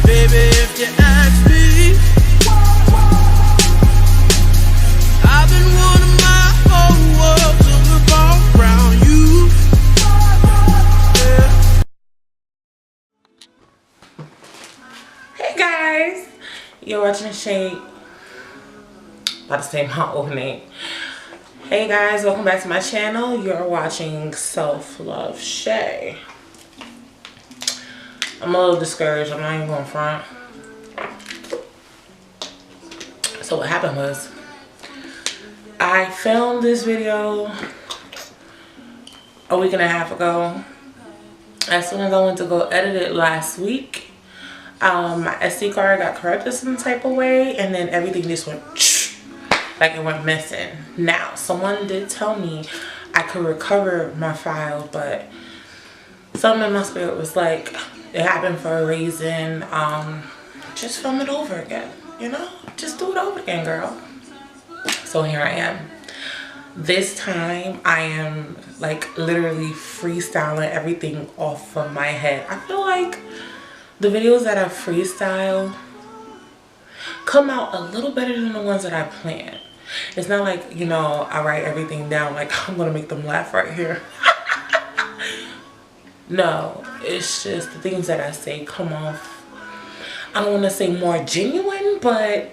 Baby, if you ask me, I've been wanting my whole world to revolve around you. Hey guys, you're watching Shade. About to say my old name. Hey guys, welcome back to my channel. You're watching Self Love Shay. I'm a little discouraged. I'm not even going front. So what happened was, I filmed this video a week and a half ago. As soon as I went to go edit it last week, my SD card got corrupted some type of way, and then everything just went like it went missing. Now, someone did tell me I could recover my file, but something in my spirit was like, it happened for a reason. Just film it over again, you know? Just do it over again, girl. So here I am. This time I am like literally freestyling everything off of my head. I feel like the videos that I freestyle come out a little better than the ones that I plan. It's not like, you know, I write everything down like I'm gonna make them laugh right here. No, it's just the things that I say come off, I don't want to say more genuine, but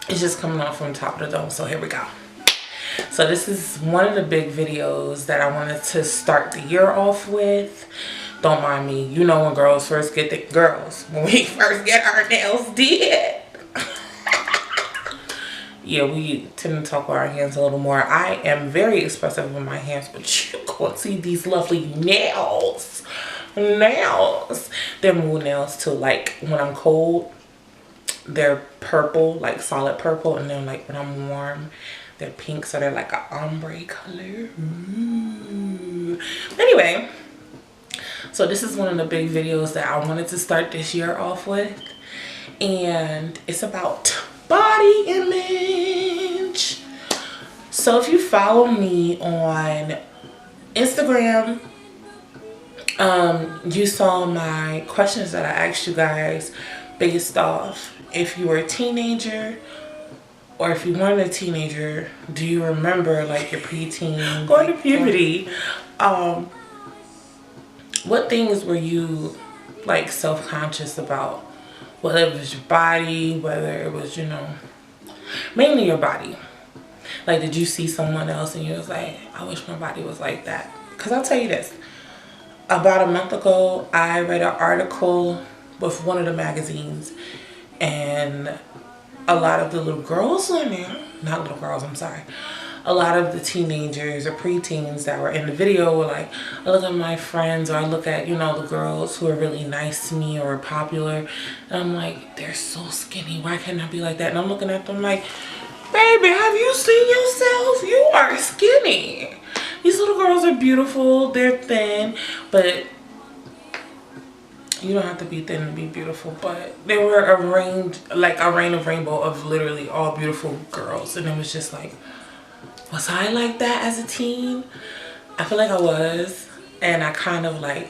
it's just coming off from top of the dome. So here we go. So this is one of the big videos that I wanted to start the year off with. Don't mind me. You know when girls first get the when we first get our nails did. Yeah, we tend to talk about our hands a little more. I am very expressive with my hands, but you can't see these lovely nails. They're moon nails too. Like when I'm cold, they're purple, like solid purple, and then like when I'm warm, they're pink, so they're like an ombre color. Ooh. Anyway, so this is one of the big videos that I wanted to start this year off with, and it's about body image. So if you follow me on Instagram, you saw my questions that I asked you guys based off if you were a teenager or if you weren't a teenager. Do you remember like your preteen going to puberty? What things were you like self-conscious about? Whether it was your body, whether it was, you know, mainly your body. Like, did you see someone else and you was like, I wish my body was like that? Because I'll tell you this. About a month ago, I read an article with one of the magazines, and a lot of the little girls in there, not little girls, I'm sorry, a lot of the teenagers or preteens that were in the video were like, I look at my friends, or I look at, you know, the girls who are really nice to me or are popular, and I'm like, they're so skinny, why can't I be like that? And I'm looking at them like, baby, have you seen yourself? You are skinny. These little girls are beautiful, they're thin, but you don't have to be thin to be beautiful. But they were arranged like a rain of rainbow of literally all beautiful girls, and it was just like, was I like that as a teen? I feel like I was, and I kind of like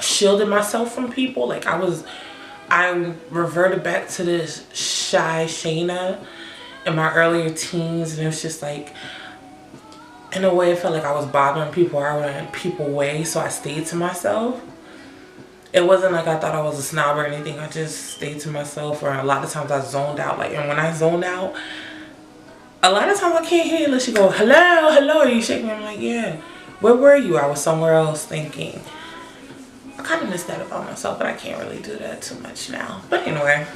shielded myself from people. Like I reverted back to this shy Shayna in my earlier teens, and it was just like, in a way, I felt like I was bothering people, or I was in people's way, so I stayed to myself. It wasn't like I thought I was a snob or anything. I just stayed to myself, or a lot of times I zoned out. Like, and when I zoned out, a lot of times I can't hear you unless you go, hello, hello, are you shaking me? I'm like, yeah. Where were you? I was somewhere else thinking. I kind of miss that about myself, but I can't really do that too much now. But anyway,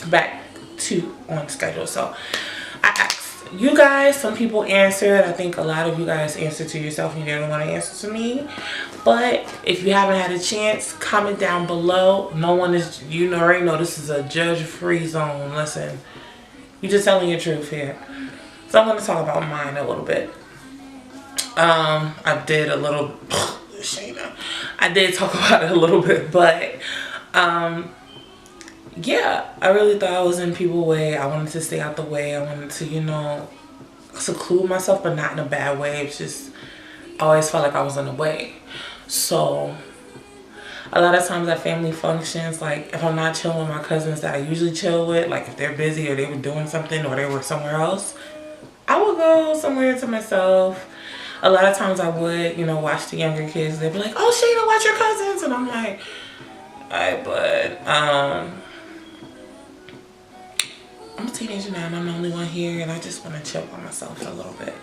back to on schedule. So I asked you guys, some people answered. I think a lot of you guys answered to yourself and you didn't want to answer to me. But if you haven't had a chance, comment down below. No one is, you already know this is a judge-free zone. Listen, you're just telling your truth here. So I'm going to talk about mine a little bit. I did a little, Shayna, I did talk about it a little bit, but yeah, I really thought I was in people's way. I wanted to stay out the way. I wanted to, you know, seclude myself, but not in a bad way. It's just, I always felt like I was in the way. So A lot of times at family functions, like if I'm not chilling with my cousins that I usually chill with, like if they're busy or they were doing something or they were somewhere else, I would go somewhere to myself. A lot of times I would, you know, watch the younger kids. They'd be like, oh, Shayna, watch your cousins. And I'm like, alright, but I'm a teenager now and I'm the only one here and I just want to chill by myself for a little bit.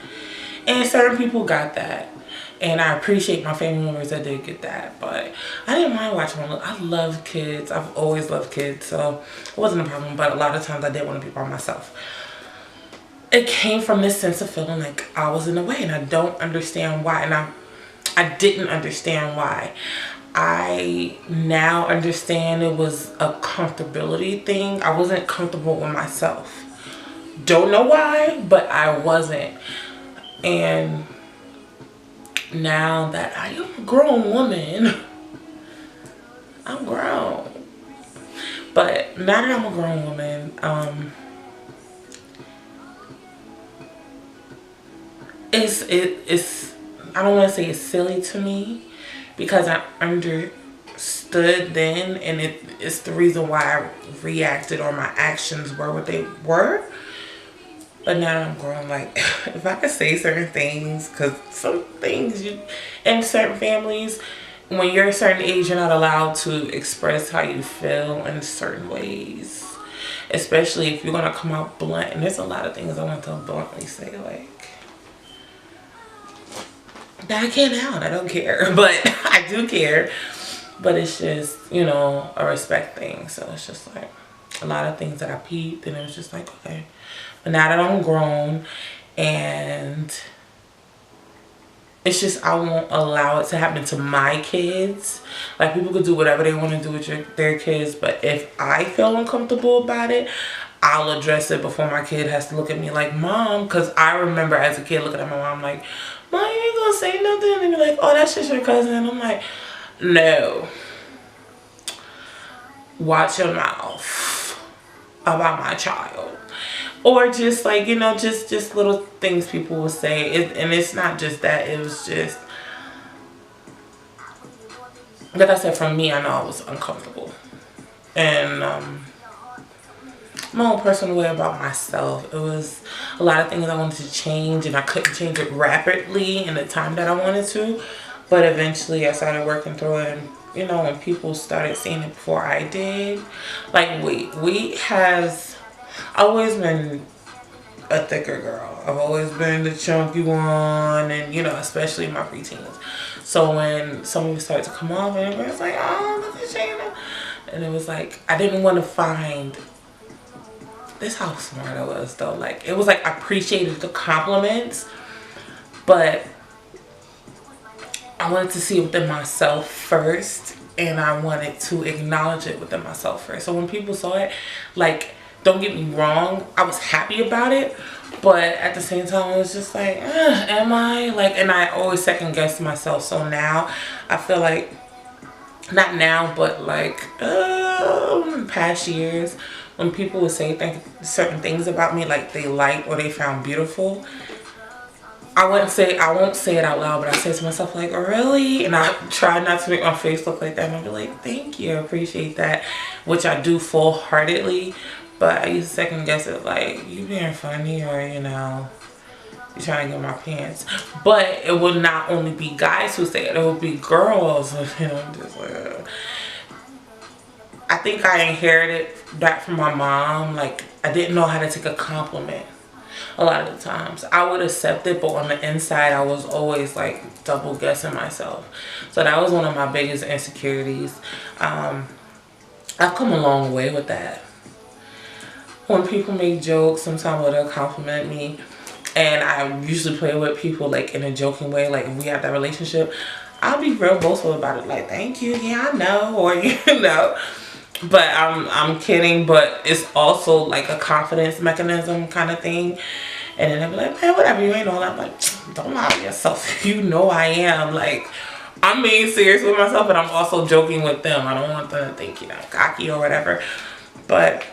And certain people got that. And I appreciate my family members that did get that. But I didn't mind watching them. I love kids. I've always loved kids. So it wasn't a problem. But a lot of times I did want to be by myself. It came from this sense of feeling like I was in the way. And I don't understand why. And I didn't understand why. I now understand it was a comfortability thing. I wasn't comfortable with myself. Don't know why, but I wasn't. And now that I am a grown woman, I'm grown. But now that I'm a grown woman, it's I don't want to say it's silly to me because I understood then, and it's the reason why I reacted or my actions were what they were. But now I'm grown, like, if I could say certain things, because some things in certain families, when you're a certain age, you're not allowed to express how you feel in certain ways. Especially if you're going to come out blunt. And there's a lot of things I want to bluntly say, like, that I can't now, I don't care. But I do care. But it's just, you know, a respect thing. So it's just like a lot of things that I peeped, and it was just like, okay. But now that I'm grown, and it's just I won't allow it to happen to my kids. Like, people could do whatever they want to do with their kids, but if I feel uncomfortable about it, I'll address it before my kid has to look at me like, Mom. Because I remember as a kid looking at my mom like, Mom, you ain't gonna say nothing? And be like, oh, that's just your cousin. And I'm like, no. Watch your mouth about my child. Or just like, you know, just little things people will say. And it's not just that. It was just, like I said, for me, I know I was uncomfortable. And my own personal way about myself. It was a lot of things I wanted to change. And I couldn't change it rapidly in the time that I wanted to. But eventually I started working through it. And, you know, when people started seeing it before I did. Like, wheat has always been a thicker girl. I've always been the chunky one, and you know, especially in my preteens. So when some of it started to come off, and it was like, oh, look at Shayna, and it was like I didn't want to find this. How smart I was though. Like, it was like I appreciated the compliments, but I wanted to see it within myself first, and I wanted to acknowledge it within myself first. So when people saw it, like, don't get me wrong, I was happy about it, but at the same time, it was just like, am I? Like, and I always second guess myself. So now, I feel like, not now, but like, past years, when people would say certain things about me, like they liked or they found beautiful, I won't say it out loud, but I say to myself, like, really? And I try not to make my face look like that, and I'll be like, thank you, I appreciate that, which I do full-heartedly. But I used to second guess it, like, you being funny, or, you know, you trying to get my pants. But it would not only be guys who say it, it would be girls. You know, just like, I think I inherited that from my mom. Like, I didn't know how to take a compliment a lot of the times. I would accept it, but on the inside, I was always, like, double guessing myself. So that was one of my biggest insecurities. I've come a long way with that. When people make jokes, sometimes they'll compliment me, and I usually play with people like in a joking way. Like, if we have that relationship, I'll be real boastful about it. Like, thank you, yeah, I know, or you know. But I'm kidding. But it's also like a confidence mechanism kind of thing. And then they'll be like, man, whatever, you ain't all that. I'm like, don't lie to yourself. You know I am. Like, I'm being serious with myself, but I'm also joking with them. I don't want them to think, you know, cocky or whatever. But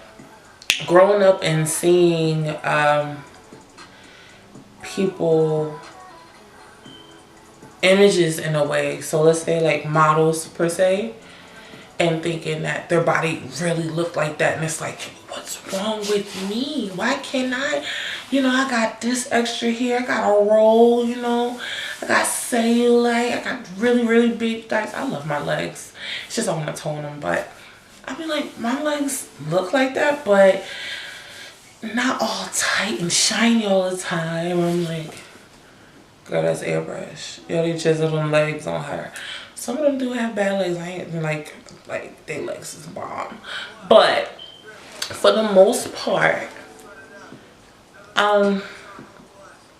growing up and seeing people, images in a way, so let's say like models per se, and thinking that their body really looked like that. And it's like, what's wrong with me? Why can't I? I got this extra here. I got a roll, I got cellulite. I got really, really big thighs. I love my legs. It's just I want to tone them. But I mean, like, my legs look like that, but not all tight and shiny all the time. I'm like, girl, that's airbrush. They chiseled them legs on her. Some of them do have bad legs. I ain't like their legs is bomb. But for the most part, you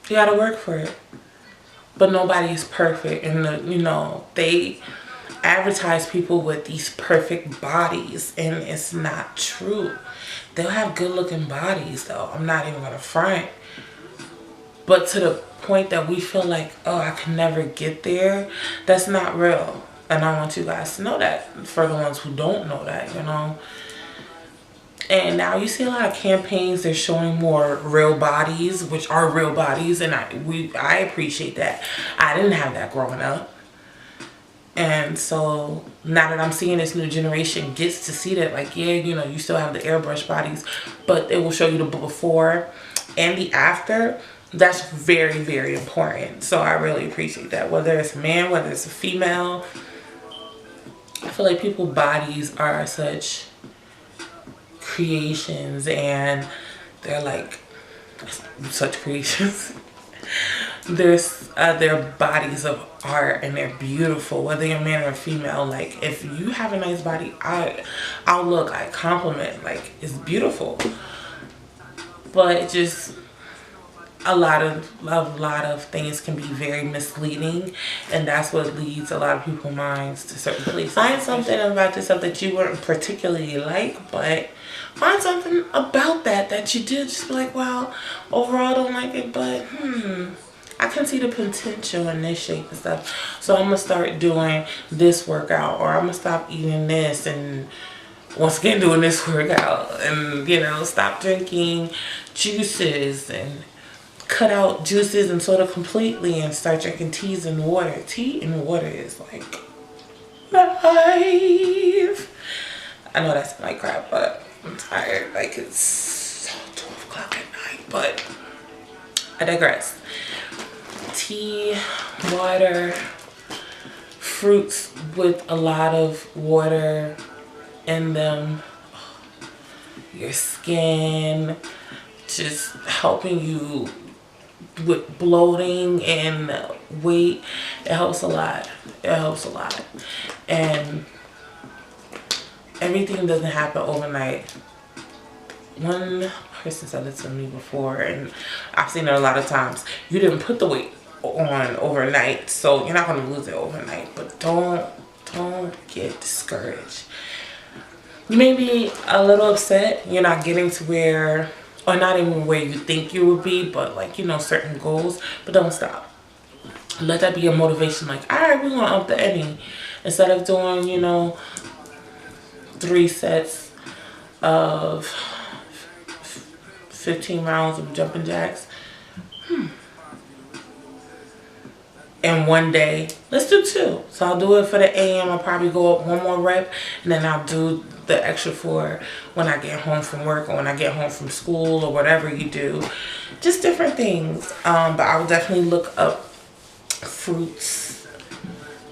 gotta work for it. But nobody is perfect. And they advertise people with these perfect bodies, and it's not true. They'll have good looking bodies though. I'm not even gonna front. But to the point that we feel like, oh, I can never get there, that's not real. And I want you guys to know that, for the ones who don't know that, And now you see a lot of campaigns, they're showing more real bodies, which are real bodies, and I appreciate that. I didn't have that growing up. And so now that I'm seeing this new generation gets to see that, like, yeah, you still have the airbrush bodies, but it will show you the before and the after. That's very, very important. So I really appreciate that. Whether it's a man, whether it's a female, I feel like people's bodies are such creations, and they're like such creations. Their bodies of art, and they're beautiful, whether you're a man or a female. Like, if you have a nice body, I compliment, like, it's beautiful. But just a lot of things can be very misleading, and that's what leads a lot of people's minds to certain places. Find something about yourself that you weren't particularly like, but find something about that you did just be like, well, overall I don't like it, but I can see the potential in this shape and stuff. So I'm gonna start doing this workout, or I'm gonna stop eating this, and once again doing this workout, and stop drinking juices, and cut out juices and soda completely, and start drinking teas and water. Tea and water is like life. I know that's like crap, but I'm tired. Like, it's 12 o'clock at night, but I digress. Tea, water, fruits with a lot of water in them, your skin, just helping you with bloating and weight. It helps a lot. It helps a lot. And everything doesn't happen overnight. One person said it to me before, and I've seen it a lot of times. You didn't put the weight on overnight, so you're not going to lose it overnight. But don't get discouraged. You may be a little upset you're not getting to where, or not even where you think you would be, but like, certain goals. But don't stop. Let that be a motivation. Like, all right, we're going to up the ante. Instead of doing, 3 sets of 15 rounds of jumping jacks in one day, let's do 2. So I'll do it for the AM. I'll probably go up 1 more rep, and then I'll do the extra for when I get home from work, or when I get home from school, or whatever you do. Just different things. But I will definitely look up fruits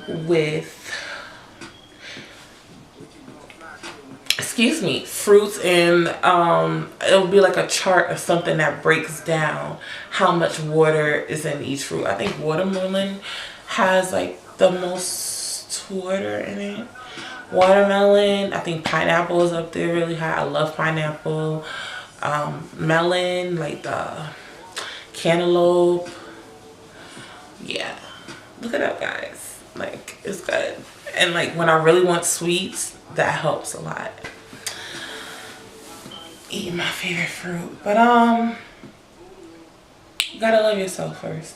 with, fruits, and it'll be like a chart or something that breaks down how much water is in each fruit. I think watermelon has like the most water in it. Watermelon, I think pineapple is up there really high. I love pineapple. Melon, like the cantaloupe. Yeah, look it up, guys. Like, it's good. And like, when I really want sweets, that helps a lot. Eating my favorite fruit. But you gotta love yourself first.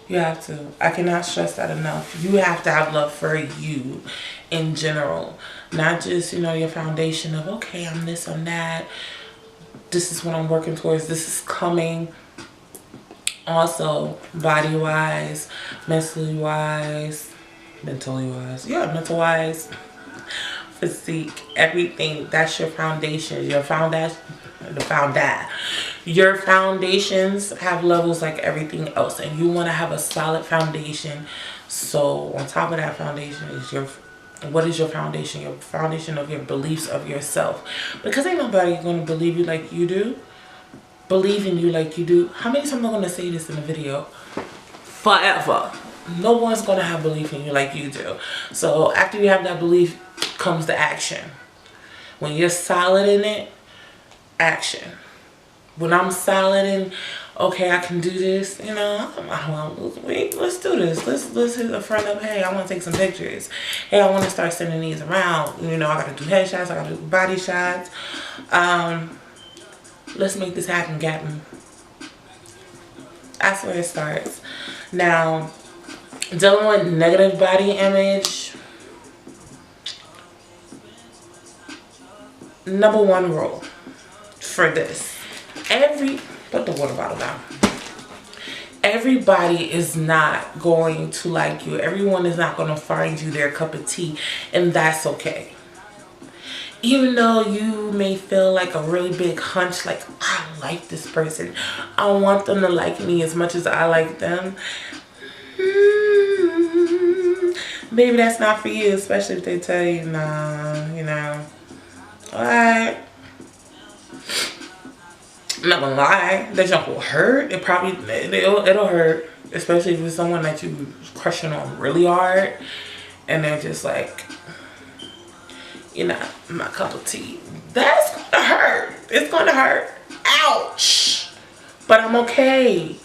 You have to. I cannot stress that enough. You have to have love for you in general. Not just, your foundation of, okay, I'm this, I'm that. This is what I'm working towards. This is coming. Also, body-wise, mentally-wise. Yeah, mental-wise. physique, everything, that's your foundation. Your your foundations have levels like everything else, and you want to have a solid foundation. So on top of that foundation is what is your foundation? Your foundation of your beliefs of yourself. Because ain't nobody going to believe you like you do. Believe in you like you do. How many times am I going to say this in the video? Forever. No one's going to have belief in you like you do. So after you have that belief comes the action. When you're solid in it, action. When I'm solid in, okay, I can do this, you know, let's do this. Let's hit a friend up. Hey, I want to take some pictures. Hey, I want to start sending these around. You know, I got to do headshots. I got to do body shots. Let's make this happen, Captain. That's where it starts. Now, dealing with negative body image. Number one rule for this. Put the water bottle down. Everybody is not going to like you. Everyone is not going to find you their cup of tea, and that's okay. Even though you may feel like a really big hunch, like, I like this person. I want them to like me as much as I like them. Maybe that's not for you, especially if they tell you, nah, you know. Alright. I'm not gonna lie, that junk will hurt. It'll hurt, especially if it's someone that you crushing on really hard, and they're just like, you're not my cup of tea. That's gonna hurt. It's gonna hurt. Ouch. But I'm okay.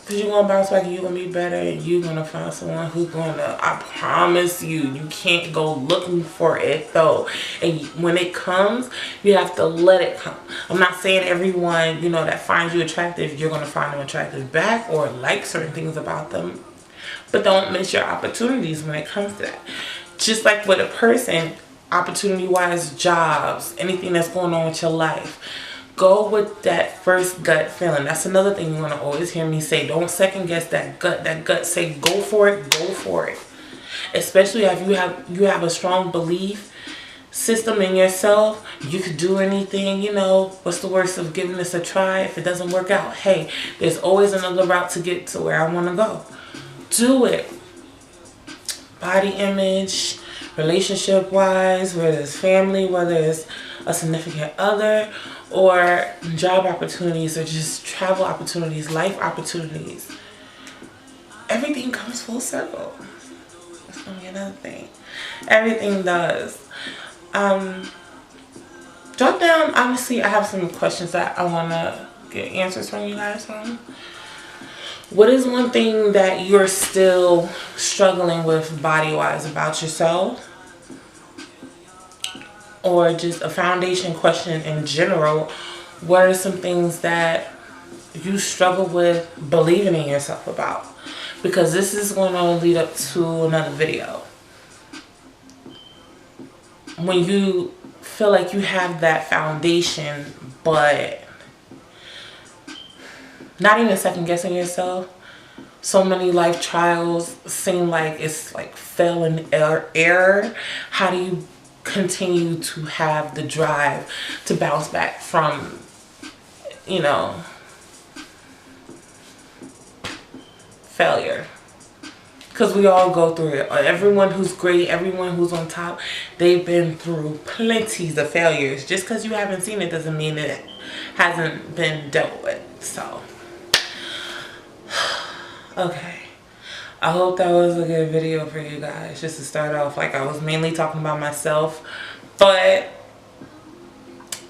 Because you're gonna bounce back and you're gonna be better, and you're gonna find someone who's gonna, I promise you can't go looking for it though. And when it comes, you have to let it come. I'm not saying everyone, you know, that finds you attractive, you're gonna find them attractive back or like certain things about them. But don't miss your opportunities when it comes to that. Just like with a person, opportunity-wise, jobs, anything that's going on with your life. Go with that first gut feeling. That's another thing you're going to always hear me say. Don't second guess that gut. That gut say go for it. Go for it. Especially if you have a strong belief system in yourself. You could do anything. You know, what's the worst of giving this a try? If it doesn't work out, hey, there's always another route to get to where I want to go. Do it. Body image, relationship wise, whether it's family, whether it's a significant other, or job opportunities, or just travel opportunities, life opportunities. Everything comes full circle. That's gonna be another thing. Everything does. Drop down, honestly, I have some questions that I wanna get answers from you guys on. What is one thing that you're still struggling with body-wise about yourself? Or just a foundation question in general. What are some things that you struggle with believing in yourself about? Because this is going to lead up to another video. When you feel like you have that foundation, but not even second guessing yourself. So many life trials seem like it's like fail and error. How do you continue to have the drive to bounce back from, you know, failure? Because we all go through it. Everyone who's great, everyone who's on top, they've been through plenty of failures. Just because you haven't seen it doesn't mean it hasn't been dealt with. So, okay. I hope that was a good video for you guys. Just to start off, like, I was mainly talking about myself. But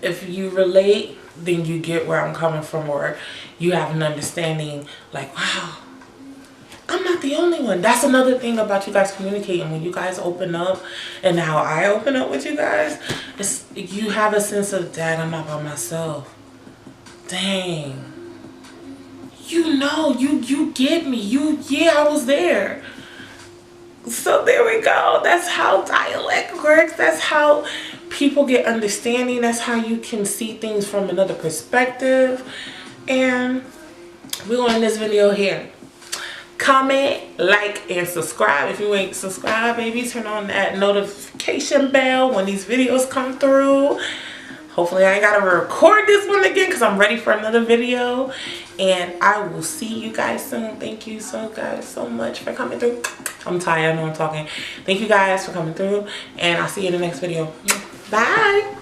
if you relate, then you get where I'm coming from, or you have an understanding like, wow, I'm not the only one. That's another thing about you guys communicating. When you guys open up, and how I open up with you guys, it's, you have a sense of, dang, I'm not by myself. Dang. You know, you get me. Yeah, I was there. So there we go. That's how dialect works. That's how people get understanding. That's how you can see things from another perspective. And we're going to end this video here. comment, like, and subscribe. If you ain't subscribed, baby, turn on that notification bell when these videos come through. Hopefully I ain't gotta record this one again because I'm ready for another video. And I will see you guys soon. Thank you guys so much for coming through. I'm tired, I know I'm talking. Thank you guys for coming through, and I'll see you in the next video. Bye.